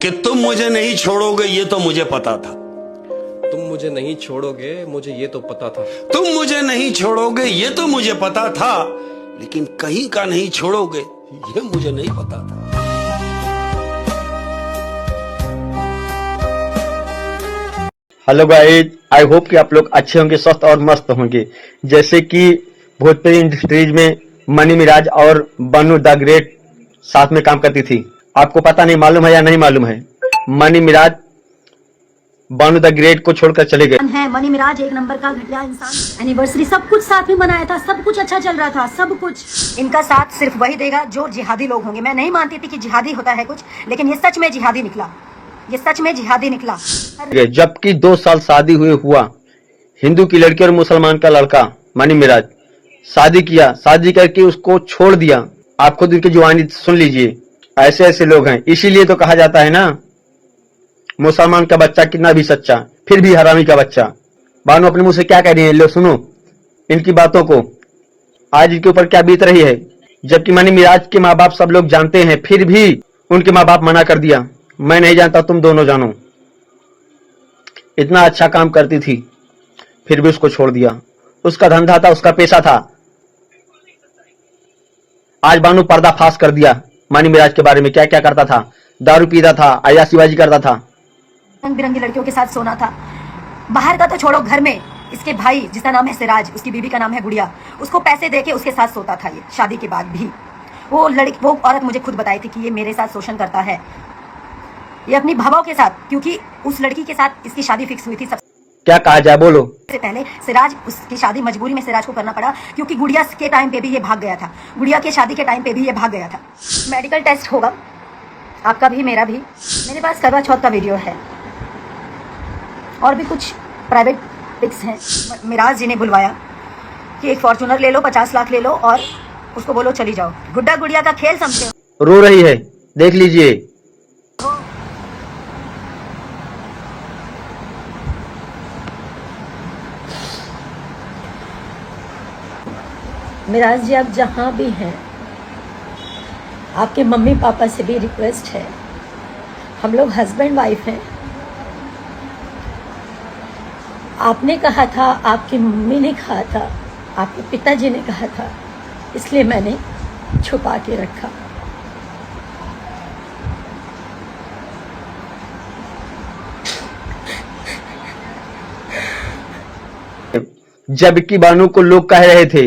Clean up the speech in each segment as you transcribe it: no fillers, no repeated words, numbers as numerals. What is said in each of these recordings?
कि तुम मुझे नहीं छोड़ोगे ये तो मुझे पता था। तुम मुझे नहीं छोड़ोगे मुझे ये तो पता था। तुम मुझे नहीं छोड़ोगे ये तो मुझे पता था, लेकिन कहीं का नहीं छोड़ोगे ये मुझे नहीं पता था। हेलो गाइस, आई होप कि आप लोग अच्छे होंगे, स्वस्थ और मस्त होंगे। जैसे कि भोजपुरी इंडस्ट्रीज में मनी मिराज और बनू द ग्रेट साथ में काम करती थी। आपको पता नहीं, मालूम है या नहीं मालूम है? मनी मिराज बनू द ग्रेट को छोड़कर चले गए है। मनी मिराज एक नंबर का घटिया इंसान। एनिवर्सरी सब कुछ साथ में मनाया था, सब कुछ अच्छा चल रहा था, सब कुछ। इनका साथ सिर्फ वही देगा जो जिहादी लोग होंगे। मैं नहीं मानती थी कि जिहादी होता है कुछ, लेकिन ये सच में जिहादी निकला, ये सच में जिहादी निकला। जबकि 2 साल शादी हुआ हिंदू की लड़की और मुसलमान का लड़का मनी मिराज शादी किया, शादी करके उसको छोड़ दिया। आप खुद उनकी जुबानी सुन लीजिए, ऐसे ऐसे लोग हैं। इसीलिए तो कहा जाता है ना, मुसलमान का बच्चा कितना भी सच्चा फिर भी हरामी का बच्चा। बानो अपने मुंह से क्या कह रही है, लो सुनो इनकी बातों को। आज इनके ऊपर क्या बीत रही है। जबकि मनी मिराज के माँ बाप सब लोग जानते हैं, फिर भी उनके माँ बाप मना कर दिया। मैं नहीं जानता, तुम दोनों जानो। इतना अच्छा काम करती थी फिर भी उसको छोड़ दिया। उसका धंधा था, उसका पेशा था। आज बानू पर्दाफाश कर दिया मनी मिराज के बारे में। क्या क्या करता था, दारू पीता था, अय्याशीबाजी करता था, रंग बिरंगी लड़कियों के साथ सोना था। बाहर का तो छोड़ो, घर में इसके भाई जिसका नाम है सिराज, उसकी बीवी का नाम है गुड़िया, उसको पैसे देके उसके साथ सोता था ये शादी के बाद भी। वो औरत मुझे खुद बताई थी कि ये मेरे साथ शोषण करता है, ये अपनी भावों के साथ, क्योंकि उस लड़की के साथ इसकी शादी फिक्स हुई थी। क्या कहा जाए बोलो। से पहले सिराज, उसकी शादी मजबूरी में सिराज को करना पड़ा, क्योंकि गुड़िया के टाइम पे भी ये भाग गया था, गुड़िया के शादी के टाइम पे भी ये भाग गया था। मेडिकल टेस्ट होगा आपका भी मेरा भी। मेरे पास करवा चौथ का वीडियो है और भी कुछ प्राइवेट पिक्स हैं। मिराज जी ने बुलवाया कि एक फॉर्चूनर ले लो, 50 लाख ले लो और उसको बोलो चली जाओ। गुड्डा गुड़िया का खेल समझे हो? रो रही है, देख लीजिए। मिराज जी, आप जहाँ भी हैं, आपके मम्मी पापा से भी रिक्वेस्ट है, हम लोग हस्बैंड वाइफ हैं। आपने कहा था, आपकी मम्मी ने कहा था, आपके पिताजी ने कहा था, इसलिए मैंने छुपा के रखा। जबकि बानू को लोग कह रहे थे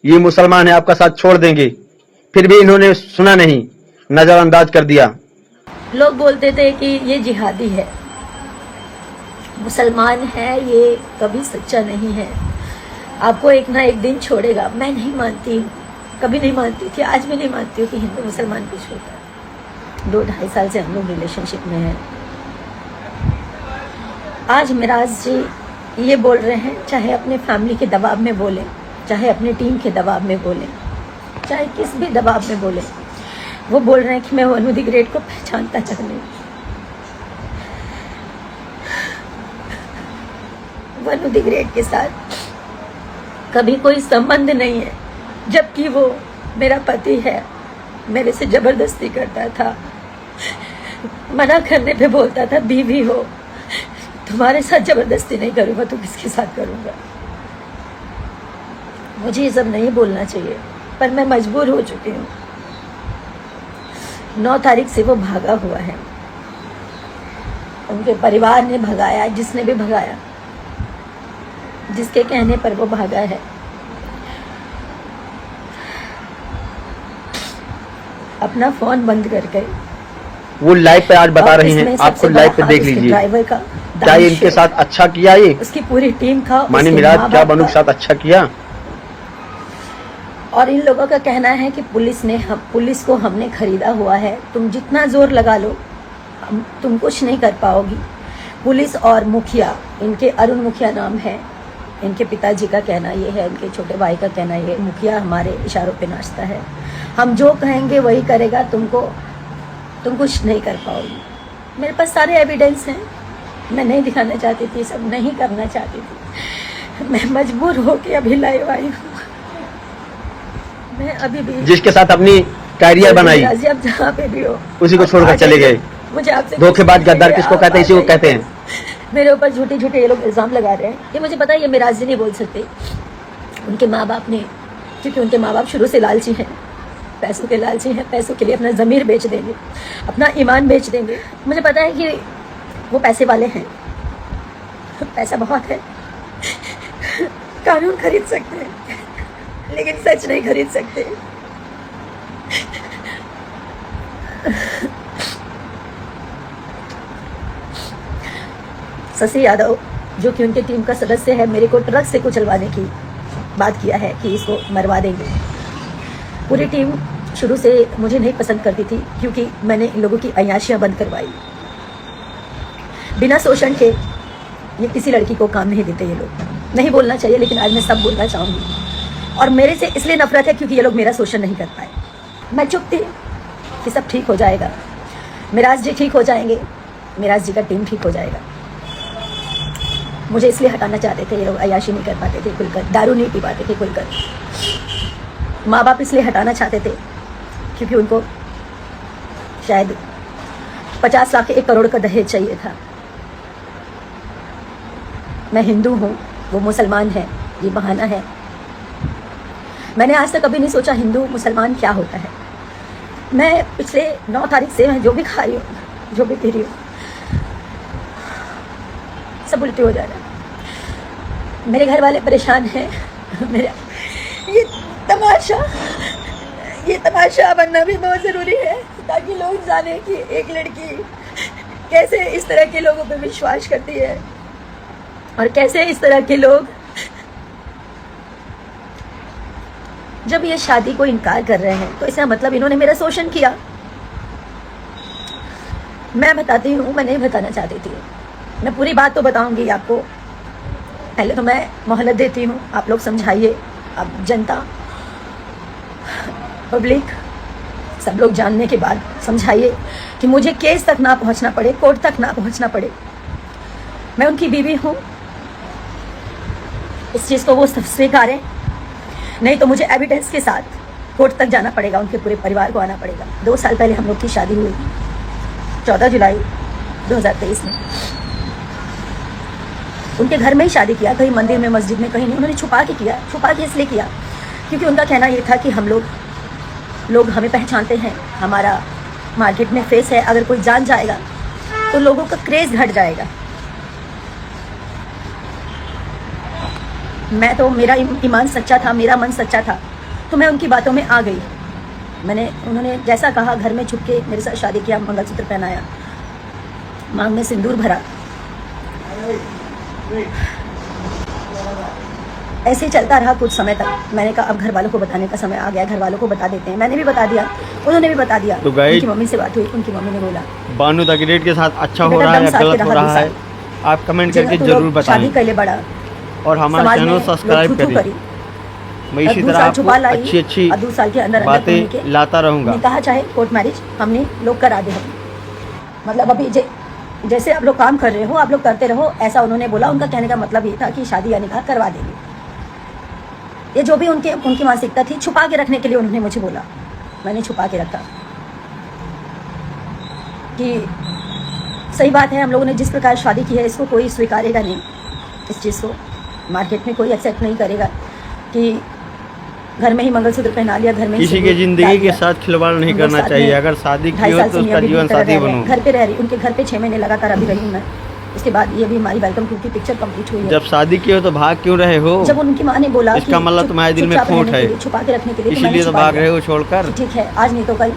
ये मुसलमान है, आपका साथ छोड़ देंगे, फिर भी इन्होंने सुना नहीं, नजरअंदाज कर दिया। लोग बोलते थे कि ये जिहादी है, मुसलमान है, ये कभी सच्चा नहीं है, आपको एक ना एक दिन छोड़ेगा। मैं नहीं मानती, कभी नहीं मानती थी, आज भी नहीं मानती हूँ कि हिंदू मुसलमान कुछ होता है। 2-2.5 साल से हम लोग रिलेशनशिप में हैं। आज मिराज जी ये बोल रहे हैं, चाहे अपने फैमिली के दबाव में बोले, चाहे अपनी टीम के दबाव में बोले, चाहे किस भी दबाव में बोले, वो बोल रहे हैं कि मैं बनू द ग्रेट को पहचानता तक नहीं। बनू द ग्रेट के साथ कभी कोई संबंध नहीं है, जबकि वो मेरा पति है। मेरे से जबरदस्ती करता था, मना करने पे बोलता था बीवी हो, तुम्हारे साथ जबरदस्ती नहीं करूंगा तो किसके साथ करूंगा। मुझे ये सब नहीं बोलना चाहिए, पर मैं मजबूर हो चुकी हूँ। 9 तारीख से वो भागा हुआ है, उनके परिवार ने भगाया, जिसने भी भगाया, जिसके कहने पर वो भागा है। अपना फोन बंद करके वो लाइव पे आज बता रही हैं, आपको लाइव पे देख लीजिए। ड्राइवर का क्या ये इनके साथ अच्छा किया, ये उसकी पूरी टीम का, मनी मिराज क्या बनू के साथ अच्छा किया। और इन लोगों का कहना है कि पुलिस को हमने खरीदा हुआ है, तुम जितना जोर लगा लो तुम कुछ नहीं कर पाओगी। पुलिस और मुखिया, इनके अरुण मुखिया नाम है, इनके पिताजी का कहना ये है, इनके छोटे भाई का कहना ये, मुखिया हमारे इशारों पे नाचता है, हम जो कहेंगे वही करेगा, तुम कुछ नहीं कर पाओगी। मेरे पास सारे एविडेंस हैं, मैं नहीं दिखाना चाहती थी, सब नहीं करना चाहती थी, मैं मजबूर होके अभी लाइव आई हूँ। मैं अभी भी जिसके साथ अपनी कैरियर बनाई, अब जहाँ पे भी हो उसी को छोड़कर चले गए। मुझे आपसे धोखेबाज गद्दार किसको कहते हैं? इसी को कहते हैं। मेरे ऊपर झूठे झूठे ये लोग इल्जाम लगा रहे हैं। ये मुझे पता है, ये मिराज जी नहीं बोल सकते। उनके माँ बाप ने, क्योंकि उनके माँ बाप शुरू से लालची हैं, पैसों के लालची हैं, पैसों के लिए अपना ज़मीर बेच देंगे, अपना ईमान बेच देंगे। मुझे पता है कि वो पैसे वाले हैं, पैसा बहुत है, कानून खरीद सकते हैं लेकिन सच नहीं खरीद सकते। शशि यादव जो कि उनके टीम का सदस्य है, मेरे को ट्रक से कुचलवाने की बात किया है कि इसको मरवा देंगे। पूरी टीम शुरू से मुझे नहीं पसंद करती थी क्योंकि मैंने इन लोगों की अय्याशियां बंद करवाई। बिना शोषण के ये किसी लड़की को काम नहीं देते। ये लोग नहीं बोलना चाहिए लेकिन आज मैं सब बोलना चाहूँगी। और मेरे से इसलिए नफरत है क्योंकि ये लोग मेरा शोषण नहीं कर पाए। मैं चुप थी कि सब ठीक हो जाएगा, मिराज जी ठीक हो जाएंगे, मिराज जी का टीम ठीक हो जाएगा। मुझे इसलिए हटाना चाहते थे। ये लोग अय्याशी नहीं कर पाते थे खुलकर, दारू नहीं पी पाते थे खुलकर। माँ बाप इसलिए हटाना चाहते थे क्योंकि उनको शायद 50 लाख 1 करोड़ का दहेज चाहिए था। मैं हिंदू हूँ, वो मुसलमान है, ये बहाना है। मैंने आज तक कभी नहीं सोचा हिंदू मुसलमान क्या होता है। मैं पिछले 9 तारीख से मैं जो भी खा रही हूँ, जो भी पी रही हूँ, सब उल्टी हो जा रहा है। मेरे घर वाले परेशान हैं। मेरा ये तमाशा बनना भी बहुत ज़रूरी है ताकि लोग जाने कि एक लड़की कैसे इस तरह के लोगों पे विश्वास करती है और कैसे इस तरह के लोग जब ये शादी को इनकार कर रहे हैं तो इसका मतलब इन्होंने मेरा शोषण किया। मैं बताती हूँ, मैं नहीं बताना चाहती थी। मैं पूरी बात तो बताऊंगी आपको। पहले तो मैं मोहलत देती हूँ, आप लोग समझाइए। अब जनता, पब्लिक, सब लोग जानने के बाद समझाइए कि मुझे केस तक ना पहुँचना पड़े, कोर्ट तक ना पहुँचना पड़े। मैं उनकी बीवी हूँ, इस चीज़ को वो स्वीकारें, नहीं तो मुझे एविडेंस के साथ कोर्ट तक जाना पड़ेगा, उनके पूरे परिवार को आना पड़ेगा। 2 साल पहले हम लोग की शादी हुई, 14 जुलाई 2023 में। उनके घर में ही शादी किया, कहीं मंदिर में, मस्जिद में, कहीं नहीं। उन्होंने छुपा के किया। छुपा के इसलिए किया क्योंकि उनका कहना ये था कि हम लोग हमें पहचानते हैं, हमारा मार्केट में फेस है, अगर कोई जान जाएगा तो लोगों का क्रेज घट जाएगा। मैं तो, मेरा ईमान सच्चा था, मेरा मन सच्चा था, तो मैं उनकी बातों में आ गई। उन्होंने जैसा कहा, घर में छुप के मेरे साथ शादी किया, मंगलसूत्र पहनाया, मांग में सिंदूर भरा। ऐसे ही चलता रहा कुछ समय तक। मैंने कहा अब घर वालों को बताने का समय आ गया, घर वालों को बता देते हैं। मैंने भी बता दिया, उन्होंने भी बता दिया। तो उनकी मम्मी से बात हुई, उनकी मम्मी ने बोला बानू द ग्रेट के साथ अच्छा हो रहा है या गलत हो रहा है, आप कमेंट करके जरूर बताएं। शादी कर ले बड़ा और हमारे चैनल सब्सक्राइब करें। मैं इसी तरह आपको अच्छी 2 साल के अंदर बातें लाता रहूँगा। कहा चाहे कोर्ट मैरिज हमने लोग करा दे। मतलब अभी जैसे आप लोग काम कर रहे हो, आप लोग करते रहो, ऐसा उन्होंने बोला। उनका कहने का मतलब ये था कि शादी या निकाह करवा देंगे। ये जो भी उनकी मानसिकता थी, छुपा के रखने के लिए उन्होंने मुझे बोला। मैंने छुपा के रखा कि सही बात है, हम लोगों ने जिस प्रकार शादी की है इसको कोई स्वीकारेगा नहीं। इस चीज़ को मार्केट में कोई एक्सेप्ट नहीं करेगा कि घर में ही मंगलसूत्र पहना लिया, घर में किसी की जिंदगी के साथ खिलवाड़ नहीं करना चाहिए। अगर शादी की हो तो उसका जीवन साथी बनो। घर पे रह रही, उनके घर पे 6 महीने लगातार अभी रही हूँ मैं। उसके बाद ये भी हमारी वेलकम टू की पिक्चर कंप्लीट हुई है। जब शादी की हो तो भाग क्यों रहे हो? जब उनकी माँ ने बोला इसका मतलब तुम्हारे दिल में खोट है, छुपा के रखने के लिए, इसीलिए तो भाग रहे हो छोड़कर। ठीक है, आज नहीं तो कल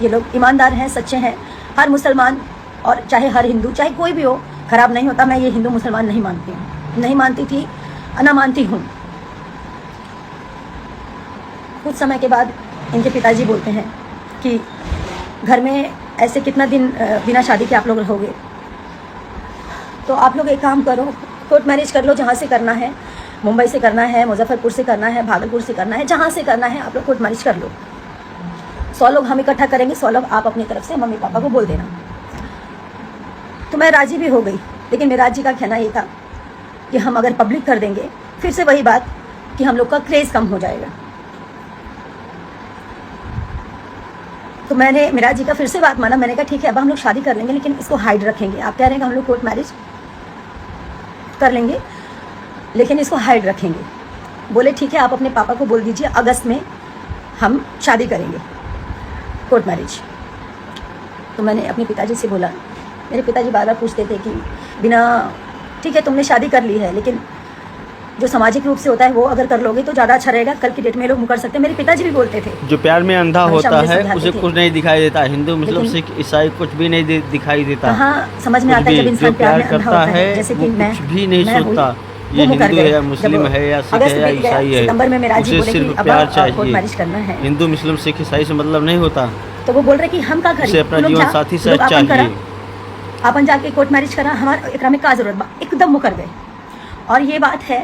ये लोग ईमानदार हैं, सच्चे हैं। हर मुसलमान और चाहे हर हिंदू, चाहे कोई भी हो, खराब नहीं होता। मैं ये हिंदू मुसलमान नहीं मानती हूँ, नहीं मानती थी, ना मानती हूँ। कुछ समय के बाद इनके पिताजी बोलते हैं कि घर में ऐसे कितना दिन बिना शादी के आप लोग रहोगे, तो आप लोग एक काम करो, कोर्ट मैरिज कर लो, जहाँ से करना है, मुंबई से करना है, मुजफ्फरपुर से करना है, भागलपुर से करना है, जहाँ से करना है आप लोग कोर्ट मैरिज कर लो। 100 लोग हम इकट्ठा करेंगे, 100 लोग आप अपनी तरफ से मम्मी पापा को बोल देना। तो मैं राजी भी हो गई, लेकिन मिराज जी का कहना ये था कि हम अगर पब्लिक कर देंगे, फिर से वही बात कि हम लोग का क्रेज़ कम हो जाएगा। तो मैंने मिराज जी का फिर से बात माना। मैंने कहा ठीक है अब हम लोग शादी कर लेंगे लेकिन इसको हाइड रखेंगे। आप कह रहे हैं कि हम लोग कोर्ट मैरिज कर लेंगे लेकिन इसको हाइड रखेंगे। बोले ठीक है आप अपने पापा को बोल दीजिए अगस्त में हम शादी करेंगे कोर्ट मैरिज। तो मैंने अपने पिताजी से बोला, मेरे पिताजी बार बार पूछते थे कि बिना, ठीक है तुमने शादी कर ली है लेकिन जो सामाजिक रूप से होता है वो अगर कर लोगे तो ज़्यादा अच्छा रहेगा, कल की डेट में लोग मुकर सकते हैं। मेरे पिताजी भी बोलते थे। जो प्यार में अंधा हमेशा होता मुझे है समझाते उसे थे। कुछ नहीं दिखाई देता, हिंदू मुस्लिम लेकिन- सिख ईसाई कुछ भी नहीं दिखाई देता। कहाँ समझ में कुछ आता है भी, जब इंसान जो प्यार में प्यार अंधा करता होता है। है जैसे वो कि मैं कुछ भी नहीं मैं हुई, सोचता वो ये मुकर हिंदू गए। है या जब मुस्लिम है या सिख अगस्त है या बीत गया, ईसाई है, सितंबर में मिराज जी उसे बोले कि सिर्फ अब प्यार कोर्ट मैरिज चाहिए। करना है। हिंदू मुस्लिम सिख ईसाई से मतलब नहीं होता, तो वो बोल रहे कि हम का करें, उसे अपना तू लोग जीवन जा, साथी तू लोग से आपन करा, चाहिए। अपन जाके कोर्ट मैरिज करा, हमारा एकरा में का जरूरत बा। एकदम मुकर गए। और ये बात है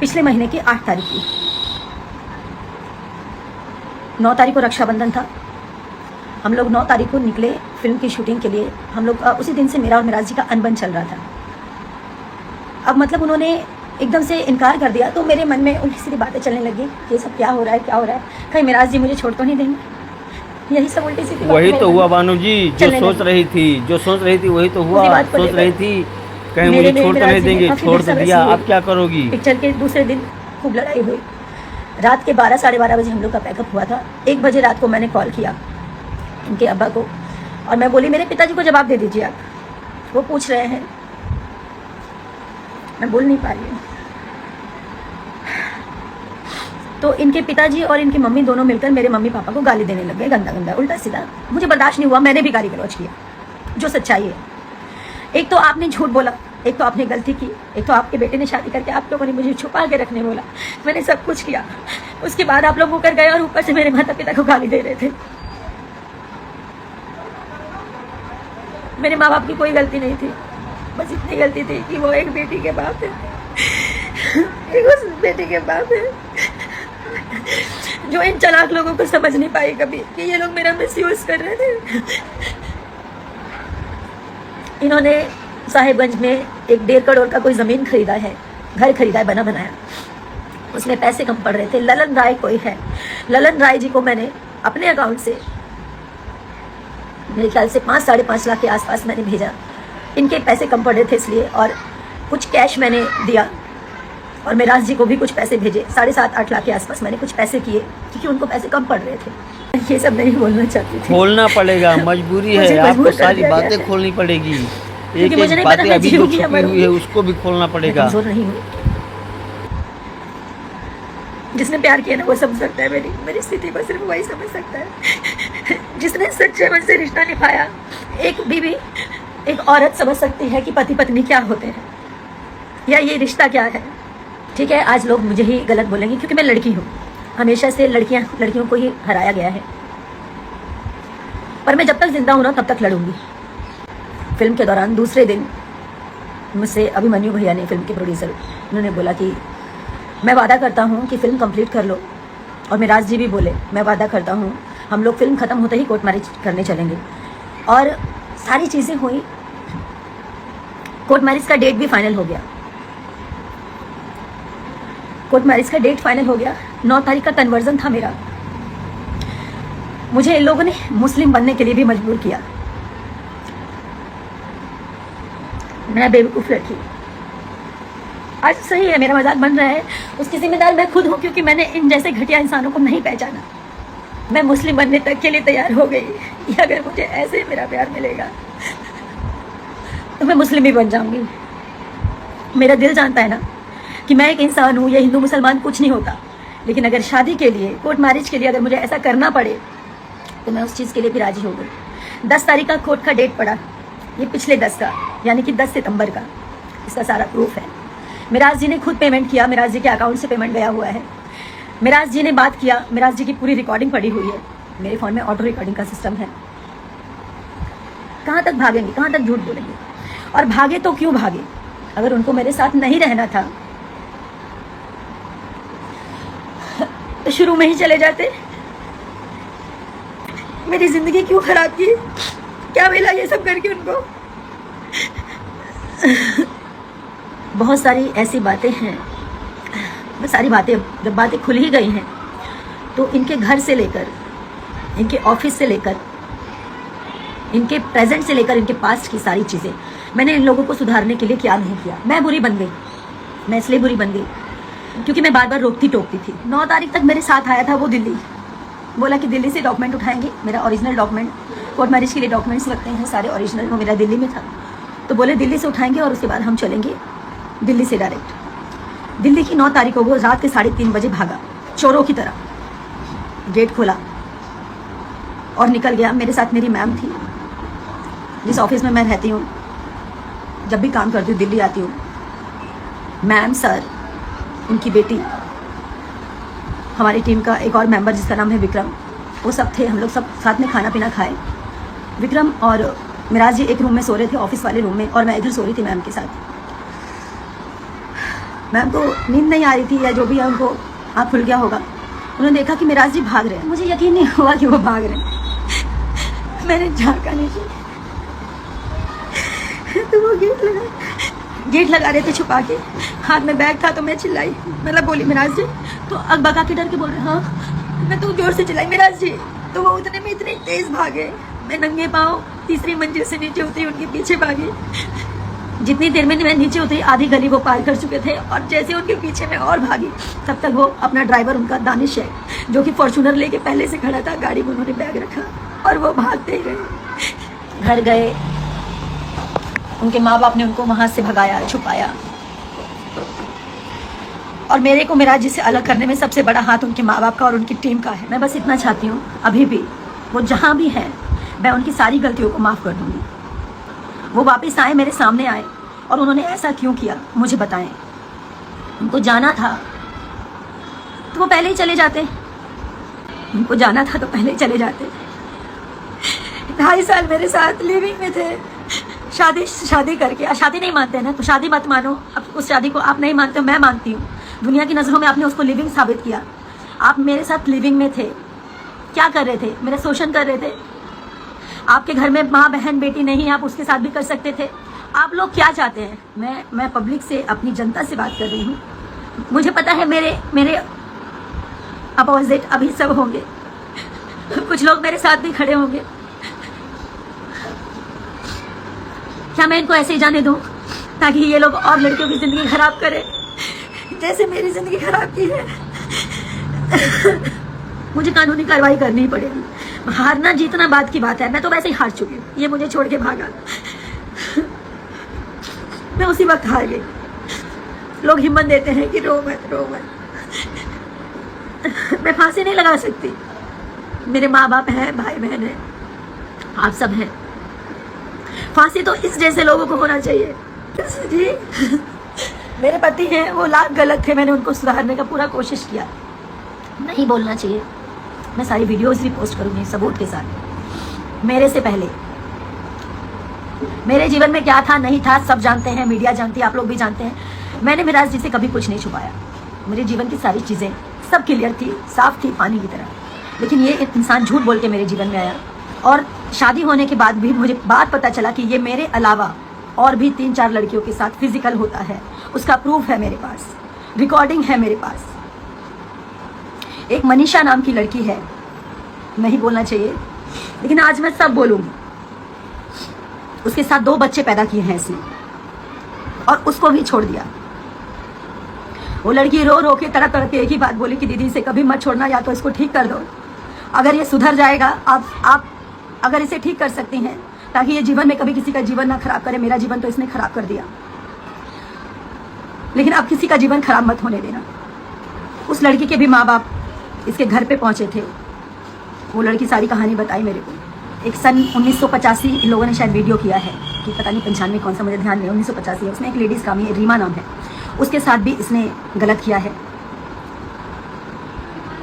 पिछले महीने की 8 तारीख की। 9 तारीख को रक्षाबंधन था। हम लोग 9 तारीख को निकले फिल्म की शूटिंग के लिए। हम लोग उसी दिन से मेरा और मिराज जी का अनबन चल रहा था। अब मतलब उन्होंने एकदम से इनकार कर दिया तो मेरे मन में उल्टी सीधी बातें चलने लगी, ये सब क्या हो रहा है, क्या हो रहा है, कहीं मिराज जी मुझे छोड़ तो नहीं देंगे। यही सब उल्टी सीधी वही बातें तो मेरे हुआ मन में बानू जी, जो चलने सोच लगी। रही थी वही तो हुआ। पूरी बात को सोच लेकर रही थी कहीं मेरे मुझे में छोड़ तो मिराज नहीं जी ने देंगे, काफी छोड़ तो बहसाबहसी दिया, हुई। अब क्या करोगी। पिक्चर के दूसरे दिन खूब लड़ाई हुई। रात के 12 साढ़े 12 बजे हम लोग का पैकअप हुआ था। 1 बजे रात को मैंने कॉल किया उनके अब्बा को और मैं बोली मेरे पिताजी को जवाब दे दीजिए आप, वो पूछ रहे हैं। मैं बोल नहीं पा रही हूँ। तो इनके पिताजी और इनकी मम्मी दोनों मिलकर मेरे मम्मी पापा को गाली देने लग गए, गंदा गंदा उल्टा सीधा। मुझे बर्दाश्त नहीं हुआ, मैंने भी गाली गलौज किया जो सच्चाई है। एक तो आपने झूठ बोला, एक तो आपने गलती की, एक तो आपके बेटे ने शादी करके आप लोगों ने मुझे छुपा के रखने बोला। मैंने सब कुछ किया। उसके बाद आप लोग मुकर गए और ऊपर से मेरे माता पिता को गाली दे रहे थे। मेरे माँ बाप की कोई गलती नहीं थी, बस इतनी गलती थी कि वो एक बेटी के बाप है, एक उस बेटी के बाप है जो इन चालाक लोगों को समझ नहीं पाई कभी कि ये लोग मेरा मिसयूज कर रहे थे। इन्होंने साहिबगंज में एक 1.5 करोड़ का कोई जमीन खरीदा है, घर खरीदा है बना बनाया। उसमें पैसे कम पड़ रहे थे। ललन राय कोई है, ललन राय जी को मैंने अपने अकाउंट से मेरे ख्याल से 5 साढ़े 5 लाख के आसपास मैंने भेजा। इनके पैसे कम पड़ रहे थे इसलिए, और कुछ कैश मैंने दिया और मिराज जी को भी कुछ पैसे भेजे। 7.5-8 लाख के आसपास मैंने कुछ पैसे किए क्योंकि उनको पैसे कम पड़ रहे थे। ये सब नहीं बोलना चाहती थी। खोलना पड़ेगा, मजबूरी मुझे है, मजबूर आपको कर सारी दिया गया बातें है। खोलनी पड़ेगी। क्योंकि मुझे नहीं पता बातें मैं अभी जो जीऊंगी या छुपी हुई है मरूंगी। उसको भी खोलना मैं पड़ेगा। कमजोर नहीं हुई। जिसने प्यार किया ना वो समझ सकता है मेरी स्थिति को, सिर्फ वही समझ सकता है। जिसने सच्चे मन से रिश्ता निभाया, एक बीवी एक औरत समझ सकती है कि पति पत्नी क्या होते हैं या ये रिश्ता क्या है। ठीक है, आज लोग मुझे ही गलत बोलेंगे क्योंकि मैं लड़की हूँ। हमेशा से लड़कियों को ही हराया गया है, पर मैं जब तक जिंदा हूँ ना तब तक लड़ूंगी। फिल्म के दौरान दूसरे दिन मुझसे अभिमन्यु भैया ने, फिल्म के प्रोड्यूसर, उन्होंने बोला कि मैं वादा करता हूँ कि फिल्म कंप्लीट कर लो। और मिराज जी भी बोले मैं वादा करता हूँ हम लोग फिल्म खत्म होते ही कोर्ट मैरिज करने चलेंगे। और सारी चीज़ें हुई। कोर्ट मैरिज का डेट भी फाइनल हो गया। कोर्ट मैरिज का डेट फाइनल हो गया। 9 तारीख का कन्वर्जन था मेरा। मुझे इन लोगों ने मुस्लिम बनने के लिए भी मजबूर किया। मैं बेवकूफ़ लड़की। आज सही है मेरा मजाक बन रहा है, उसकी जिम्मेदार मैं खुद हूँ क्योंकि मैंने इन जैसे घटिया इंसानों को नहीं पहचाना। मैं मुस्लिम बनने तक के लिए तैयार हो गई कि अगर मुझे ऐसे मेरा प्यार मिलेगा तो मैं मुस्लिम ही बन जाऊंगी। मेरा दिल जानता है ना कि मैं एक इंसान हूँ, ये हिंदू मुसलमान कुछ नहीं होता। लेकिन अगर शादी के लिए, कोर्ट मैरिज के लिए अगर मुझे ऐसा करना पड़े तो मैं उस चीज़ के लिए भी राजी हो गई। 10 तारीख का कोर्ट का डेट पड़ा, ये पिछले 10 का, यानी कि 10 सितंबर का। इसका सारा प्रूफ है। मिराज जी ने खुद पेमेंट किया, मिराज जी के अकाउंट से पेमेंट गया हुआ है। मिराज जी ने बात किया, मिराज जी की पूरी रिकॉर्डिंग पड़ी हुई है। मेरे फ़ोन में ऑटो रिकॉर्डिंग का सिस्टम है। कहाँ तक भागेंगे, कहाँ तक झूठ बोलेंगे। और भागे तो क्यों भागे, अगर उनको मेरे साथ नहीं रहना था तो शुरू में ही चले जाते। मेरी जिंदगी क्यों खराब की, क्या मिला ये सब करके उनको। बहुत सारी ऐसी बातें हैं, सारी बातें, जब बातें खुल ही गई हैं तो इनके घर से लेकर इनके ऑफिस से लेकर, इनके प्रेजेंट से लेकर इनके पास्ट की सारी चीज़ें मैंने इन लोगों को सुधारने के लिए क्या नहीं किया। मैं बुरी बन गई, मैं इसलिए बुरी बन गई क्योंकि मैं बार बार रोकती टोकती थी। 9 तारीख तक मेरे साथ आया था वो दिल्ली, बोला कि दिल्ली से डॉक्यूमेंट उठाएंगे, मेरा ओरिजिनल डॉक्यूमेंट, कोर्ट मैरिज के लिए डॉक्यूमेंट्स लगते हैं सारे ओरिजिनल, वो मेरा दिल्ली में था। तो बोले दिल्ली से उठाएंगे और उसके बाद हम चलेंगे दिल्ली से डायरेक्ट। दिल्ली की 9 तारीख को वो रात के 3:30 बजे भागा चोरों की तरह, गेट खोला और निकल गया। मेरे साथ मेरी मैम थी, जिस ऑफिस में मैं रहती हूँ, जब भी काम करती हूँ दिल्ली आती हूँ, मैम, सर, उनकी बेटी, हमारी टीम का एक और मेंबर जिसका नाम है विक्रम, वो सब थे। हम लोग सब साथ में खाना पीना खाए। विक्रम और मिराज जी एक रूम में सो रहे थे, ऑफिस वाले रूम में, और मैं इधर सो रही थी मैम के साथ। मैम को नींद नहीं आ रही थी या जो भी है, उनको आँख खुल गया होगा। उन्होंने देखा कि मिराज जी भाग रहे हैं। मुझे यकीन नहीं हुआ कि वो भाग रहे हैं। मैंने झाँका नीचे तो वो गेट लगा रहे थे छुपा के, हाथ में बैग था। तो मैं चिल्लाई, मतलब बोली मिराज जी, तो अकबका के डर के बोल रहे, हाँ। मैं तो जोर से चिल्लाई मिराज जी, तो वो उतने में इतने तेज भागे। मैं नंगे पाँव 3री मंजिल से नीचे उतरी, उनके पीछे भागी। जितनी देर में मैं नीचे उतरी, आधी गली वो पार कर चुके थे, और जैसे उनके पीछे मैं और भागी, तब तक वो अपना ड्राइवर, उनका दानिश है, जो कि फॉर्चूनर लेके पहले से खड़ा था, गाड़ी में उन्होंने बैग रखा और वो भागते ही गए। घर गए, उनके माँ बाप ने उनको वहाँ से भगाया, छुपाया। और मेरे को मिराज जी से अलग करने में सबसे बड़ा हाथ उनके माँ बाप का और उनकी टीम का है। मैं बस इतना चाहती हूँ, अभी भी वो जहाँ भी है, मैं उनकी सारी गलतियों को माफ़ कर दूँगी। वो वापस आए, मेरे सामने आए, और उन्होंने ऐसा क्यों किया मुझे बताएं। उनको जाना था तो वो पहले ही चले जाते, उनको जाना था तो पहले ही चले जाते। 2.5 साल मेरे साथ लिविंग में थे, शादी करके। शादी नहीं मानते हैं ना, तो शादी मत मानो। अब उस शादी को आप नहीं मानते हो, मैं मानती हूँ। दुनिया की नज़रों में आपने उसको लिविंग साबित किया। आप मेरे साथ लिविंग में थे, क्या कर रहे थे? मेरा शोषण कर रहे थे। आपके घर में माँ, बहन, बेटी नहीं, आप उसके साथ भी कर सकते थे। आप लोग क्या चाहते हैं? मैं पब्लिक से, अपनी जनता से बात कर रही हूँ। मुझे पता है मेरे अपोजिट अभी सब होंगे, कुछ लोग मेरे साथ भी खड़े होंगे। क्या मैं इनको ऐसे ही जाने दूं ताकि ये लोग और लड़कियों की जिंदगी खराब करें जैसे मेरी जिंदगी खराब की है? मुझे कानूनी कार्रवाई करनी पड़ेगी। हारना जीतना बात की बात है, मैं तो वैसे ही हार चुकी हूँ। ये मुझे छोड़ के भागा, मैं उसी वक्त हार गई। लोग हिम्मत देते हैं कि रो मत, रो मत। मैं फांसी नहीं लगा सकती। मेरे माँ बाप हैं, भाई बहन है, आप सब हैं। फांसी तो इस जैसे लोगों को होना चाहिए जी। मेरे पति हैं, वो लाख गलत थे, मैंने उनको सुधारने का पूरा कोशिश किया। नहीं बोलना चाहिए। मैं सारी वीडियोस भी पोस्ट करूंगी सबूत के साथ। मेरे से पहले मेरे जीवन में क्या था नहीं था सब जानते हैं, मीडिया जानती है, आप लोग भी जानते हैं। मैंने मिराज जी से कभी कुछ नहीं छुपाया। मेरे जीवन की सारी चीज़ें सब क्लियर थी, साफ थी, पानी की तरह। लेकिन ये इंसान झूठ बोल के मेरे जीवन में आया, और शादी होने के बाद भी मुझे बात पता चला कि ये मेरे अलावा और भी 3-4 लड़कियों के साथ फिजिकल होता है। उसका प्रूफ है मेरे पास, रिकॉर्डिंग है मेरे पास। एक मनीषा नाम की लड़की है, नहीं बोलना चाहिए लेकिन आज मैं सब बोलूंगी। उसके साथ 2 बच्चे पैदा किए हैं इसने, और उसको भी छोड़ दिया। वो लड़की रो रो के तड़प तड़प के एक ही बात बोली कि दीदी इसे कभी मत छोड़ना, या तो इसको ठीक कर दो। अगर ये सुधर जाएगा, आप अगर इसे ठीक कर सकती हैं ताकि ये जीवन में कभी किसी का जीवन ना खराब करे। मेरा जीवन तो इसने खराब कर दिया, लेकिन अब किसी का जीवन खराब मत होने देना। उस लड़की के भी माँ बाप इसके घर पे पहुंचे थे। वो लड़की सारी कहानी बताई मेरे को। एक सन 1985 इन लोगों ने शायद वीडियो किया है कि पता नहीं 95 कौन सा, मुझे ध्यान नहीं। 1985 है। उसमें एक लेडीज़ का रीमा नाम है, उसके साथ भी इसने गलत किया है।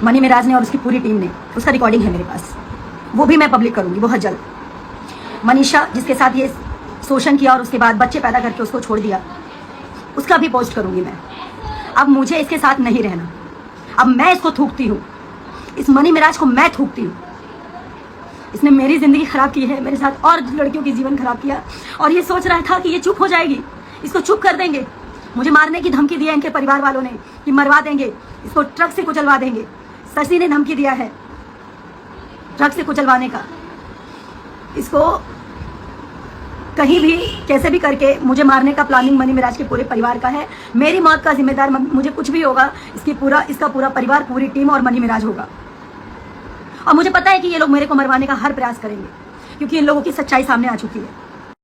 मनी मिराज ने और उसकी पूरी टीम ने, उसका रिकॉर्डिंग है मेरे पास, वो भी मैं पब्लिक करूंगी बहुत जल्द। मनीषा जिसके साथ ये शोषण किया और उसके बाद बच्चे पैदा करके उसको छोड़ दिया, उसका भी पोस्ट करूंगी मैं। अब मुझे इसके साथ नहीं रहना। अब मैं इसको थूकती हूँ, इस मनी मिराज को मैं थूकती हूँ। इसने मेरी ज़िंदगी ख़राब की है, मेरे साथ और लड़कियों की जीवन ख़राब किया, और ये सोच रहा था कि ये चुप हो जाएगी, इसको चुप कर देंगे। मुझे मारने की धमकी दी है इनके परिवार वालों ने कि मरवा देंगे, इसको ट्रक से कुचलवा देंगे। शशि ने धमकी दिया है, ट्रक से कुचलवाने का। इसको कहीं भी कैसे भी करके मुझे मारने का प्लानिंग मनी मिराज के पूरे परिवार का है। मेरी मौत का जिम्मेदार, मुझे कुछ भी होगा इसका पूरा परिवार, पूरी टीम और मनी मिराज होगा। और मुझे पता है कि ये लोग मेरे को मरवाने का हर प्रयास करेंगे, क्योंकि इन लोगों की सच्चाई सामने आ चुकी है।